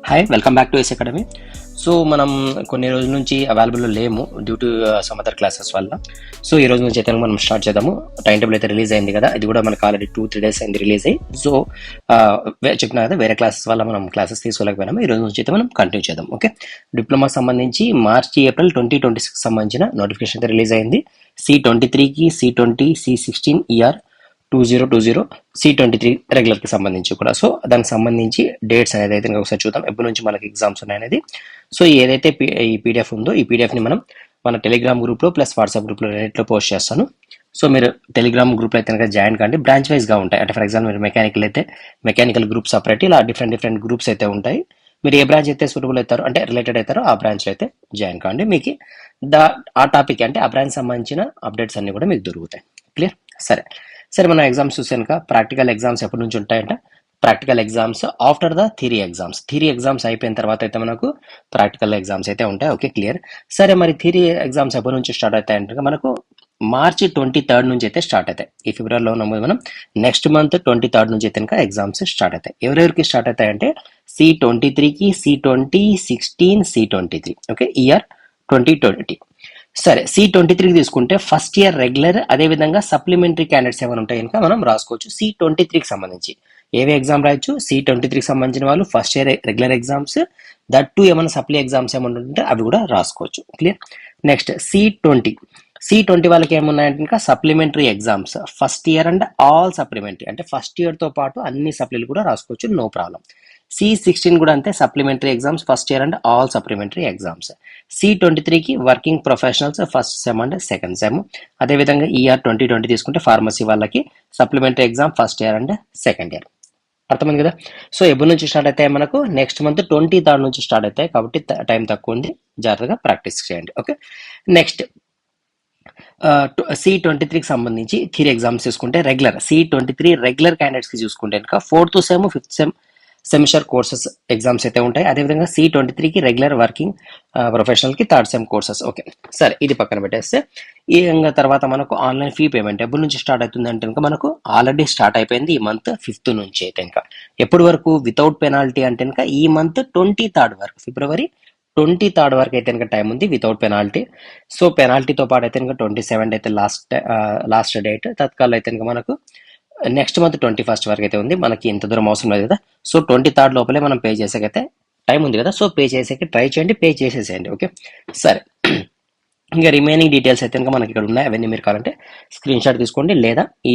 Hi, welcome back to S academy. So మనం కొన్ని రోజుల నుంచి అవైలబుల్లో లేము due to some other classes వల్ల. సో ఈ రోజు నుంచి అయితే మనం స్టార్ట్ చేద్దాము. టైం టేబుల్ అయితే రిలీజ్ అయింది కదా, ఇది కూడా మనకు ఆల్రెడీ 2-3 days అయింది రిలీజ్ అయ్యి. సో చెప్పినా కదా, వేరే క్లాసెస్ వల్ల మనం క్లాసెస్ తీసుకోలేకపోయినాము. ఈ రోజు నుంచి అయితే మనం కంటిన్యూ చేద్దాం. ఓకే, డిప్లొమాకి సంబంధించి మార్చి-ఏప్రిల్ 2026 సంబంధించిన నోటిఫికేషన్ అయితే రిలీజ్ అయింది. C23కి C20 C16 ER 2020 C23 రెగ్యులర్కి సంబంధించి కూడా. సో దానికి సంబంధించి డేట్స్ అనేది అయితే ఒకసారి చూద్దాం, ఎప్పటి నుంచి మనకి ఎగ్జామ్స్ ఉన్నాయనేది. సో ఏదైతే ఈ పీడిఎఫ్ ఉందో ఈ పీడిఎఫ్ని మనం మన టెలిగ్రామ్ గ్రూప్లో ప్లస్ వాట్సాప్ గ్రూప్లో రెండిట్లో పోస్ట్ చేస్తాను. సో మీరు టెలిగ్రామ్ గ్రూప్లో అయితే కనుక జాయిన్ కండి. బ్రాంచ్ వైజ్గా ఉంటాయి. అంటే ఫర్ ఎగ్జాంపుల్ మీరు మెకానికల్ అయితే మెకానికల్ గ్రూప్ సపరేట్, ఇలా డిఫరెంట్ గ్రూప్స్ అయితే ఉంటాయి. మీరు ఏ బ్రాంచ్ అయితే సూటబుల్ అవుతారో, అంటే రిలేటెడ్ అవుతారో ఆ బ్రాంచ్లో అయితే జాయిన్ కాండి. మీకు ఆ టాపిక్ అంటే ఆ బ్రాంచ్ సంబంధించిన అప్డేట్స్ అన్ని కూడా మీకు దొరుకుతాయి. క్లియర్? సరే మన ఎగ్జామ్స్ చూసాక ప్రాక్టికల్ ఎగ్జామ్స్ ఎప్పటి నుంచి ఉంటాయంటే, practical exams after the theory exams అయిపోయిన తర్వాత అయితే మనకు ప్రాక్టికల్ ఎగ్జామ్స్ అయితే ఉంటాయి. Okay, clear. సరే, మరి థియరీ ఎగ్జామ్స్ ఎప్పటి నుంచి స్టార్ట్ అవుతాయంటే మనకు మార్చి 23rd నుంచి అయితే స్టార్ట్ అవుతాయి. ఈ ఫిబ్రవరిలో ఉన్నాము మనం. నెక్స్ట్ మంత్ 23rd నుంచి అయితే కనుక ఎగ్జామ్స్ స్టార్ట్ అవుతాయి. ఎవరెవరికి స్టార్ట్ అవుతాయంటే C23కి C20 16 C23. Okay, year 2020. సరే, C23కి తీసుకుంటే ఫస్ట్ ఇయర్ రెగ్యులర్, అదేవిధంగా సప్లిమెంటరీ క్యాండిడేట్స్ ఏమైనా ఉంటాయి కనుక మనం రాసుకోవచ్చు. C23కి సంబంధించి ఏవే ఎగ్జామ్ రాయొచ్చు? C23కి సంబంధించిన వాళ్ళు first year regular exams, that to ఏమైనా సప్లీ ఎగ్జామ్స్ ఏమైనా ఉంటే అవి కూడా రాసుకోవచ్చు. క్లియర్? నెక్స్ట్ C20 వాళ్ళకి ఏమున్నాయంటే ఇంకా supplementary exams first year and all supplementary, అంటే ఫస్ట్ ఇయర్తో పాటు అన్ని సప్లీలు కూడా రాసుకోవచ్చు, నో ప్రాబ్లం. C16 కూడా అంతే, supplementary exams first year and all supplementary exams. C23కి working professionals first sem and second sem. అదేవిధంగా ER 2020 తీసుకుంటే ఫార్మసీ వాళ్ళకి supplementary exam first year and second year. అర్థమైంది కదా? సో ఎప్పటి నుంచి స్టార్ట్ అవుతాయి మనకు? నెక్స్ట్ మంత్ 23rd నుంచి స్టార్ట్ అవుతాయి, కాబట్టి టైం తక్కువ ఉంది, జాగ్రత్తగా ప్రాక్టీస్ చేయండి. ఓకే, నెక్స్ట్ C23కి సంబంధించి థియరీ ఎగ్జామ్స్ చూసుకుంటే రెగ్యులర్ C23 రెగ్యులర్ క్యాండిడేట్స్కి చూసుకుంటే కనుక 4th sem 5th sem semester courses exams అయితే ఉంటాయి. అదేవిధంగా C23కి రెగ్యులర్ వర్కింగ్ ప్రొఫెషనల్కి 3rd సెమ్ కోర్సెస్. ఓకే, సరే, ఇది పక్కన పెట్టేస్తే ఈ తర్వాత మనకు ఆన్లైన్ ఫీ పేమెంట్ ఎప్పటి నుంచి స్టార్ట్ అవుతుంది అంటే కనుక మనకు ఆల్రెడీ స్టార్ట్ అయిపోయింది ఈ మంత్ 5th నుంచి అయితే కనుక. ఎప్పటి వరకు వితౌట్ పెనాల్టీ అంటే కనుక ఈ మంత్ 23rd వరకు, ఫిబ్రవరి 23rd వరకు అయితే కనుక టైం ఉంది వితౌట్ పెనాల్టీ. సో పెనాల్టీతో పాటు అయితే కనుక 27 అయితే లాస్ట్ డేట్. తత్కాల్ అయితే కనుక మనకు నెక్స్ట్ మంత్ 21st వరకు అయితే ఉంది. మనకి ఇంత దూరం అవసరం లేదు కదా. సో 23rd లోపలే మనం పే చేసేకైతే టైం ఉంది కదా. సో పే చేసేకి ట్రై చేయండి, పే చేసేసేయండి. ఓకే, సరే. ఇంకా రిమైనింగ్ డీటెయిల్స్ అయితే కనుక మనకి ఇక్కడ ఉన్నాయి, అవన్నీ మీరు కావాలంటే స్క్రీన్ షాట్ తీసుకోండి, లేదా ఈ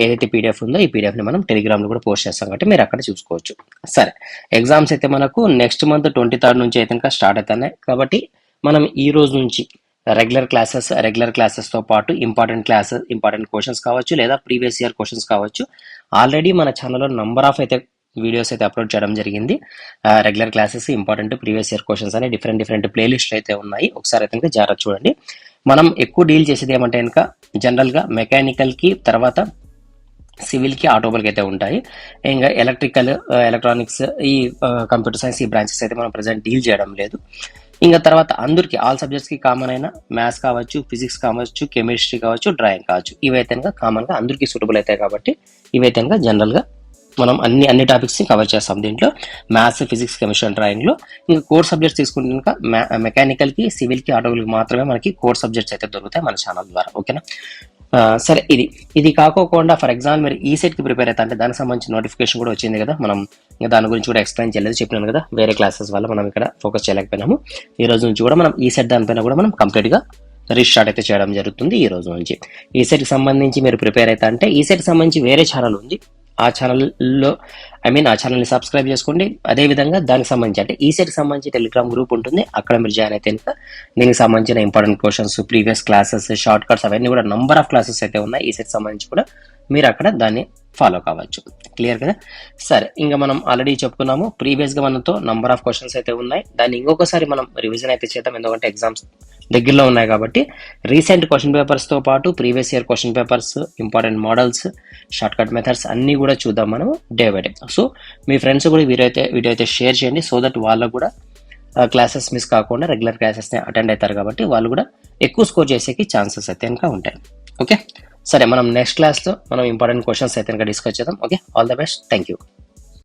ఏదైతే పీడిఎఫ్ ఉందో ఈ పీడిఎఫ్ని మనం టెలిగ్రామ్లో కూడా పోస్ట్ చేస్తాం కాబట్టి మీరు అక్కడ చూసుకోవచ్చు. సరే, ఎగ్జామ్స్ అయితే మనకు నెక్స్ట్ మంత్ 23rd నుంచి అయితే కనుక స్టార్ట్ అవుతున్నాయి. కాబట్టి మనం ఈ రోజు నుంచి రెగ్యులర్ క్లాసెస్తో పాటు ఇంపార్టెంట్ క్వశ్చన్స్ కావచ్చు, లేదా ప్రీవియస్ ఇయర్ క్వశ్చన్స్ కావచ్చు. ఆల్రెడీ మన ఛానల్లో నంబర్ ఆఫ్ అయితే వీడియోస్ అయితే అప్లోడ్ చేయడం జరిగింది. Regular classes, important previous year questions అని డిఫరెంట్ ప్లేలిస్ట్లు అయితే ఉన్నాయి. ఒకసారి అయితే కనుక జాగ్రత్త చూడండి. మనం ఎక్కువ డీల్ చేసేది ఏమంటే కనుక జనరల్గా మెకానికల్కి, తర్వాత సివిల్కి, ఆటోమొబైల్కి అయితే ఉంటాయి. ఇంకా ఎలక్ట్రికల్, ఎలక్ట్రానిక్స్, ఈ కంప్యూటర్ సైన్స్, ఈ బ్రాంచెస్ అయితే మనం ప్రజెంట్ డీల్ చేయడం లేదు. ఇంకా తర్వాత అందరికి ఆల్ సబ్జెక్ట్స్కి కామన్ అయిన మ్యాథ్స్ కావచ్చు, ఫిజిక్స్ కావచ్చు, కెమిస్ట్రీ కావచ్చు, డ్రాయింగ్ కావచ్చు, ఇవైతే కనుక కామన్గా అందరికీ సూటబుల్ అవుతాయి. కాబట్టి ఇవైతే కనుక జనరల్గా మనం అన్ని టాపిక్స్ని కవర్ చేస్తాం దీంట్లో, మ్యాథ్స్, ఫిజిక్స్, కెమిస్ట్రీ అండ్ డ్రాయింగ్లో. ఇంకా కోర్ సబ్జెక్ట్స్ తీసుకుంటే కనుక మెకానికల్కి, సివిల్కి, ఆటోమొబైల్కి మాత్రమే మనకి కోర్ సబ్జెక్ట్స్ అయితే దొరుకుతాయి మన ఛానల్ ద్వారా. ఓకేనా? సరే, ఇది కాకోకుండా ఫర్ ఎగ్జాంపుల్ మీరు ఈసెట్కి ప్రిపేర్ అవుతా అంటే దానికి సంబంధించి నోటిఫికేషన్ కూడా వచ్చింది కదా. మనం ఇంకా దాని గురించి కూడా ఎక్స్ప్లెయిన్ చేయలేదు, చెప్పినాను కదా, వేరే క్లాసెస్ వల్ల మనం ఇక్కడ ఫోకస్ చేయలేకపోయినాము. ఈ రోజు నుంచి కూడా మనం ఈసెట్ దానిపైన కూడా మనం కంప్లీట్గా రీస్టార్ట్ అయితే చేయడం జరుగుతుంది ఈ రోజు నుంచి. ఈసెట్కి సంబంధించి మీరు ప్రిపేర్ అవుతా అంటే ఈసెట్కి సంబంధించి వేరే ఛానల్ ఉంది, ఆ ఛానల్లో ఆ ఛానల్ని సబ్స్క్రైబ్ చేసుకోండి. అదేవిధంగా దానికి సంబంధించి అంటే ఈసెట్కి సంబంధించి టెలిగ్రామ్ గ్రూప్ ఉంటుంది, అక్కడ మీరు జాయిన్ అయితే కనుక దీనికి సంబంధించిన important questions, previous classes, short cuts, అవన్నీ కూడా నంబర్ ఆఫ్ క్లాసెస్ అయితే ఉన్నాయి. ఈసెట్ సంబంధించి కూడా మీరు అక్కడ దాన్ని ఫాలో కావచ్చు. క్లియర్ కదా? సరే, ఇంకా మనం ఆల్రెడీ చెప్పుకున్నాము, ప్రీవియస్గా మనతో నంబర్ ఆఫ్ క్వశ్చన్స్ అయితే ఉన్నాయి. దాన్ని ఇంకొకసారి మనం రివిజన్ అయితే చేద్దాం, ఎందుకంటే ఎగ్జామ్స్ దగ్గరలో ఉన్నాయి కాబట్టి. రీసెంట్ క్వశ్చన్ పేపర్స్తో పాటు previous year question papers, important models, short cut methods అన్నీ కూడా చూద్దాం మనం day by day. So me friends కూడా వీడియో అయితే షేర్ చేయండి, సో దట్ వాళ్ళకు కూడా క్లాసెస్ మిస్ కాకుండా రెగ్యులర్ క్లాసెస్ని అటెండ్ అవుతారు కాబట్టి వాళ్ళు కూడా ఎక్కువ స్కోర్ చేసేకి ఛాన్సెస్ అయితే కనుక ఉంటాయి. ఓకే, సరే, మనం నెక్స్ట్ క్లాస్లో మనం ఇంపార్టెంట్ క్వశ్చన్స్ అయితే కనుక డిస్కస్ చేద్దాం. Okay, all the best, thank you.